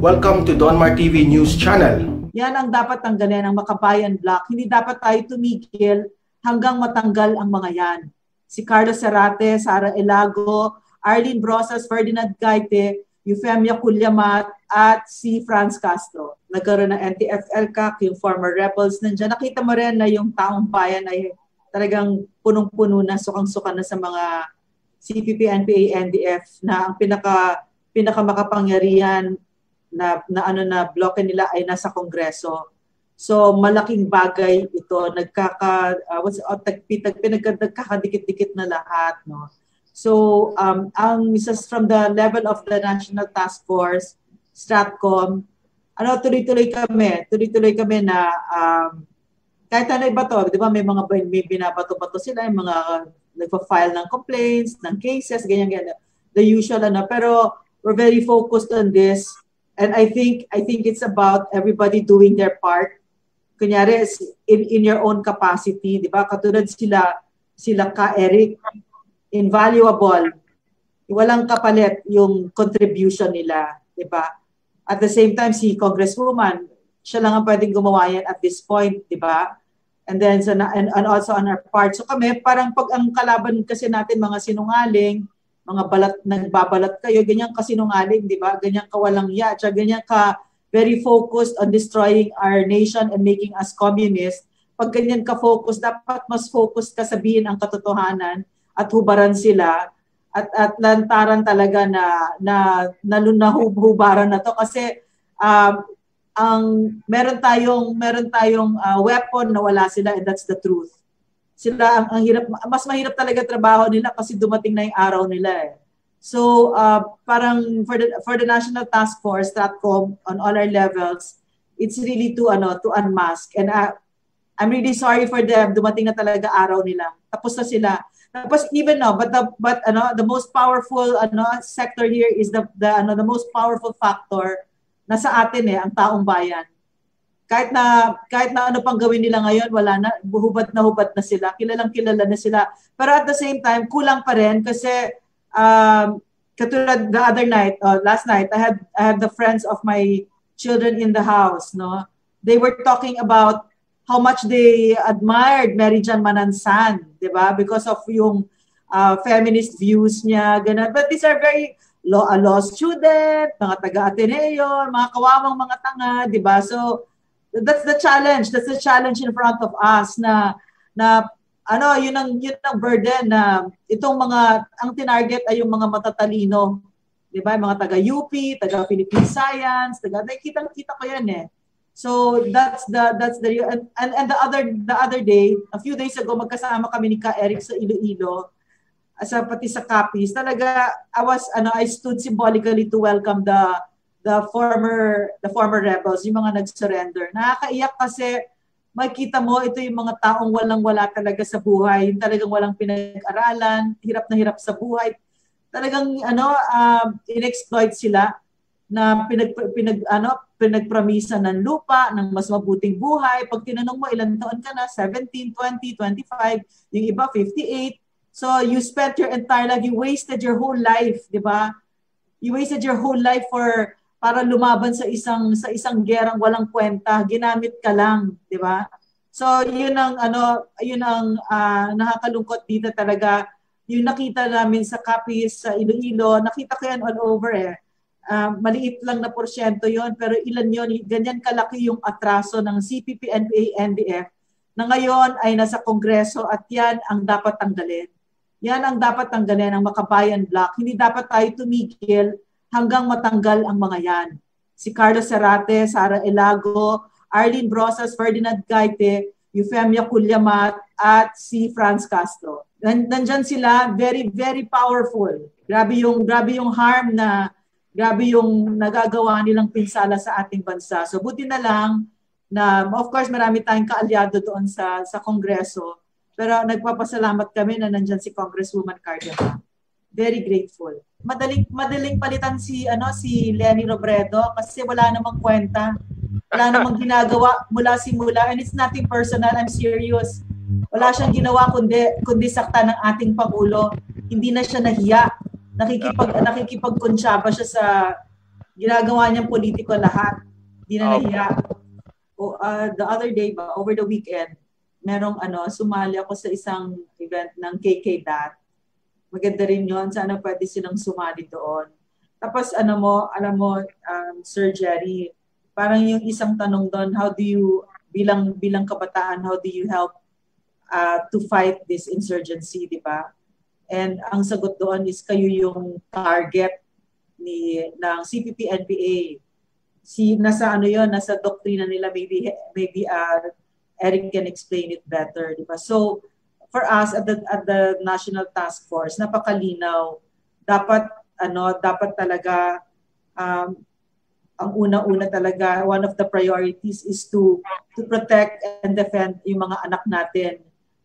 Welcome to Donmar TV News Channel. Yan ang dapat tanggalin ng Makabayan Block. Hindi dapat tayo tumigil hanggang matanggal ang mga yan. Si Carlos Zarate, Sara Elago, Arlene Brosas, Ferdinand Gaite, Eufemia Cullamat, at si Franz Castro. Nagkaroon ng NTF-ELCAC, yung former rebels nandiyan. Nakita mo rin na yung taong bayan ay talagang punong-puno na, sukang-suka na sa mga CPP, NPA, NDF na ang pinakamakapangyarihan na bloke nila ay nasa Kongreso. So malaking bagay ito, nagkakadikit-dikit na lahat, no. So ang from the level of the National Task Force, Stratcom, tuloy-tuloy kami na kahit ano iba to, di ba may binabato-bato sila, yung mga nagpa-file ng complaints, ng cases, ganyan-ganyan, the usual pero we're very focused on this, and I think it's about everybody doing their part. Kunyari, in your own capacity, di ba? Katulad sila ka Eric, invaluable, walang kapalit yung contribution nila, di ba? At the same time, si Congresswoman, siya lang ang pwedeng gumawa yan at this point, di ba? And then and also on our part. So kami, parang pag ang kalaban kasi natin mga sinungaling, mga nagbabalat kayo, ganyan ka sinungaling, di ba? Ganyan ka walang yatsa, ganyan ka very focused on destroying our nation and making us communist. Pag ganyan ka focus, dapat mas focus ka sabihin ang katotohanan at hubaran sila at lantaran talaga na hubaran na to kasi meron tayong weapon na wala sila, and that's the truth. Sila ang hirap, mas mahirap talaga trabaho nila kasi dumating na yung araw nila eh. So parang for the National Task Force, Stratcom, on all our levels, it's really to unmask, and I'm really sorry for them. Dumating na talaga araw nila. Tapos na sila. Tapos even now, but the most powerful sector here is the most powerful factor nasa atin ang taong bayan. Kahit na ano pang gawin nila ngayon, wala na, hubad na sila, kilalang kilala na sila. Pero at the same time, kulang pa rin kasi katulad the other night, last night, I had the friends of my children in the house, no. They were talking about how much they admired Mary Jan Manansan, 'di ba? Because of yung feminist views niya, ganun. But these are very law student, mga taga-Ateneo, mga kawawang mga tanga, 'di ba? So that's the challenge. That's the challenge in front of us na yun ang burden na itong mga ang tinarget ay yung mga matatalino, 'di ba? Mga taga-UP, taga-Philippine Science, nakikita ko 'yan eh. So that's the and the other day, a few days ago, magkasama kami ni Ka Eric sa Iloilo, pati sa Capiz. Talaga I stood symbolically to welcome the former rebels, yung mga nag-surrender. Nakakaiyak kasi makita mo ito yung mga taong walang-wala talaga sa buhay, yung talagang walang pinag-aralan, hirap na hirap sa buhay. Talagang in-exploit sila na pinagpramisa ng lupa, ng mas mabuting buhay. Pag tinanong mo ilang taon ka na, 17, 20, 25, yung iba 58. So you spent your entire life, you wasted your whole life, 'di ba? You wasted your whole life para lumaban sa isang gerang walang kwenta, ginamit ka lang, 'di ba? So yun ang nakakalungkot dito talaga. Yung nakita namin sa Capiz, sa Iloilo, nakita ko yan all over eh. Maliit lang na porsyento yon, pero ilan yon, ganyan kalaki yung atraso ng CPP, NPA, NDF na ngayon ay nasa Kongreso, at yan ang dapat tanggalin. Yan ang dapat tanggalin ng Makabayan Block. Hindi dapat tayo tumigil hanggang matanggal ang mga yan. Si Carlos Zarate, Sara Elago, Arlene Brosas, Ferdinand Gaite, Eufemia Cullamat, at si Franz Castro. Nandyan sila, very, very powerful. Grabe yung harm grabe yung nagagawa nilang pinsala sa ating bansa. So buti na lang na, of course, marami tayong kaalyado doon sa Kongreso. Pero nagpapasalamat kami na nandyan si Congresswoman Cardia. Very grateful. Madaling palitan si Leni Robredo kasi wala namang kwenta. Wala namang ginagawa mula simula, and it's nothing personal. I'm serious. Wala siyang ginawa kundi sakta ng ating Pangulo. Hindi na siya nahiya. Nakikipagkuntsaba siya ginagawa niyang politiko lahat. Hindi na nahiya. The other day ba, over the weekend, merong sumali ako sa isang event ng KK.DAT. Maganda rin yun. Sana pwede silang sumali doon. Tapos alam mo, Sir Jerry, parang yung isang tanong doon, how do you, bilang kabataan, how do you help to fight this insurgency, di ba? And ang sagot doon is kayo yung target ng CPP-NPA. Nasa doktrina nila, maybe Eric can explain it better, di ba? So for us at the National Task Force, napakalinaw. Dapat talaga ang una-una talaga, one of the priorities is to protect and defend yung mga anak natin.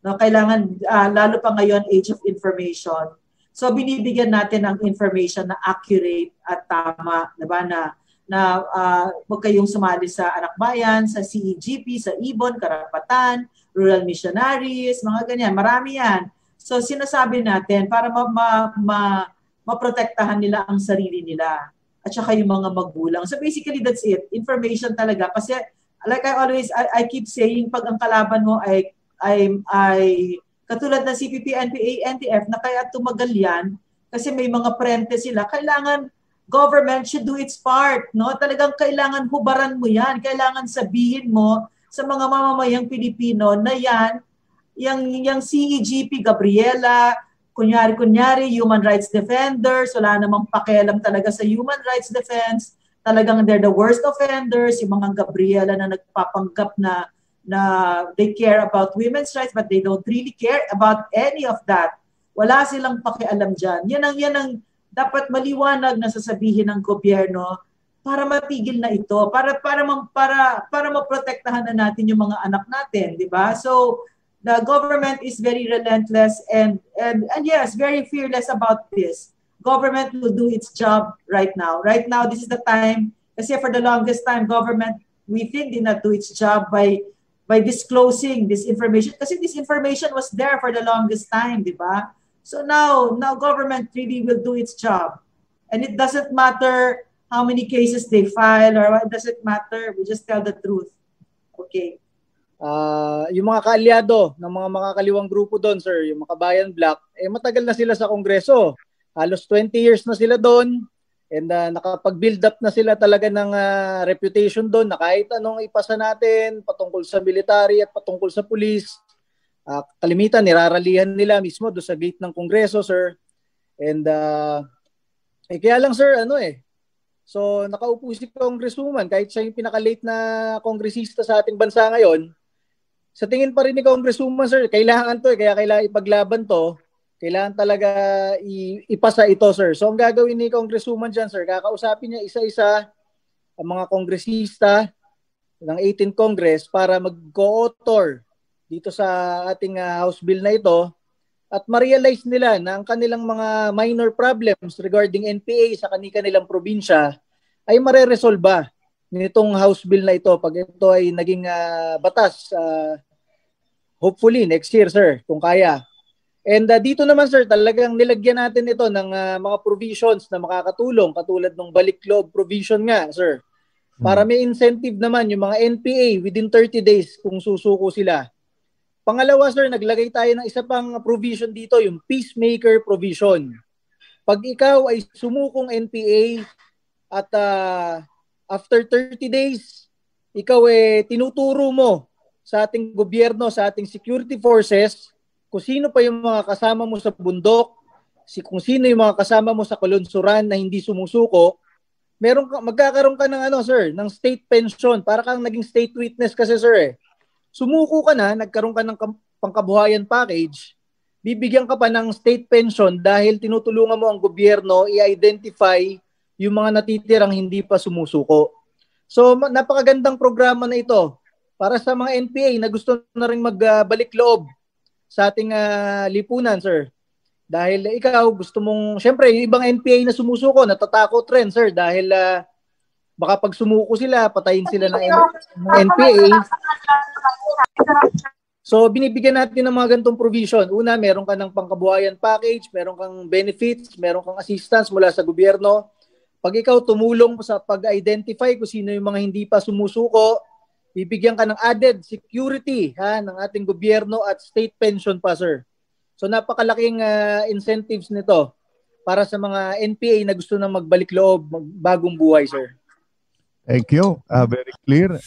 No, kailangan lalo pa ngayon, age of information. So binibigyan natin ang information na accurate at tama, 'di ba, na wag kayong sumali sa Anak Bayan, sa CEGP, sa Ibon, Karapatan, Rural Missionaries, mga ganyan, marami yan. So sinasabi natin para maprotektahan nila ang sarili nila at saka yung mga magulang. So basically that's it. Information talaga kasi like I keep saying, pag ang kalaban mo ay katulad ng CPP, NPA, NTF na kaya tumagal yan kasi may mga prente sila, kailangan government should do its part, no? Talagang kailangan hubaran mo yan, kailangan sabihin mo sa mga mamamayang Pilipino na yung CEGP, Gabriela, kunyari human rights defenders, wala namang pakialam talaga sa human rights defense, talagang they're the worst offenders, yung mga Gabriela na nagpapanggap na they care about women's rights but they don't really care about any of that. Wala silang pakialam dyan. Yan ang dapat maliwanag na sasabihin ng gobyerno para matigil na ito, para maprotektahan na natin yung mga anak natin, di ba? So the government is very relentless and yes, very fearless about this. Government will do its job right now. Right now, this is the time, kasi for the longest time, government, we think, did not do its job by disclosing this information. Kasi this information was there for the longest time, di ba? So now government really will do its job. And it doesn't matter how many cases they file or what, it doesn't matter. We just tell the truth. Okay. Yung mga kaalyado ng mga makakaliwang grupo doon, sir, yung Makabayan Black, matagal na sila sa Kongreso. Halos 20 years na sila doon. And nakapag-build up na sila talaga ng reputation doon na kahit anong ipasa natin patungkol sa military at patungkol sa police, kalimitan niraralihan nila mismo doon sa gate ng Kongreso, sir. And kaya lang, sir, so nakaupo si Congresswoman, kahit siya yung pinaka-late na kongresista sa ating bansa ngayon, sa tingin pa rin ni Congresswoman, sir, kailangan to, kaya kailangan ipaglaban to. Kailangan talaga ipasa ito, sir. So ang gagawin ni Congresswoman dyan, sir, kakausapin niya isa-isa ang mga kongresista ng 18th Congress para mag-co-author dito sa ating House Bill na ito at ma-realize nila na ang kanilang mga minor problems regarding NPA sa kanilang probinsya ay mareresolba nitong House Bill na ito pag ito ay naging batas. Hopefully next year, sir, kung kaya. And dito naman, sir, talagang nilagyan natin ito ng mga provisions na makakatulong katulad ng balik loob provision nga, sir. Para may incentive naman yung mga NPA within 30 days kung susuko sila. Pangalawa, sir, naglagay tayo ng isa pang provision dito, yung peacemaker provision. Pag ikaw ay sumukong NPA at after 30 days, ikaw tinuturo mo sa ating gobyerno, sa ating security forces, kung sino pa yung mga kasama mo sa bundok, kung sino yung mga kasama mo sa kalunsuran na hindi sumusuko, magkakaroon ka ng sir, ng state pension, para kang naging state witness kasi, sir. Sumuko ka na, nagkaroon ka ng pangkabuhayan package, bibigyan ka pa ng state pension dahil tinutulungan mo ang gobyerno i-identify yung mga natitirang hindi pa sumusuko. So napakagandang programa na ito para sa mga NPA na gusto na rin magbalik loob sa ating lipunan, sir. Dahil ikaw gusto mong, syempre yung ibang NPA na sumusuko, natatakot rin, sir, dahil baka pag sumuko sila, patayin sila ng NPA. So binibigyan natin ng mga ganitong provision. Una, meron ka ng pangkabuhayan package, meron kang benefits, meron kang assistance mula sa gobyerno. Pag ikaw tumulong sa pag-identify kung sino yung mga hindi pa sumusuko, bibigyan ka ng added security ng ating gobyerno at state pension pa, sir. So napakalaking incentives nito para sa mga NPA na gusto nang magbalik loob, bagong buhay, sir. Thank you. Very clear.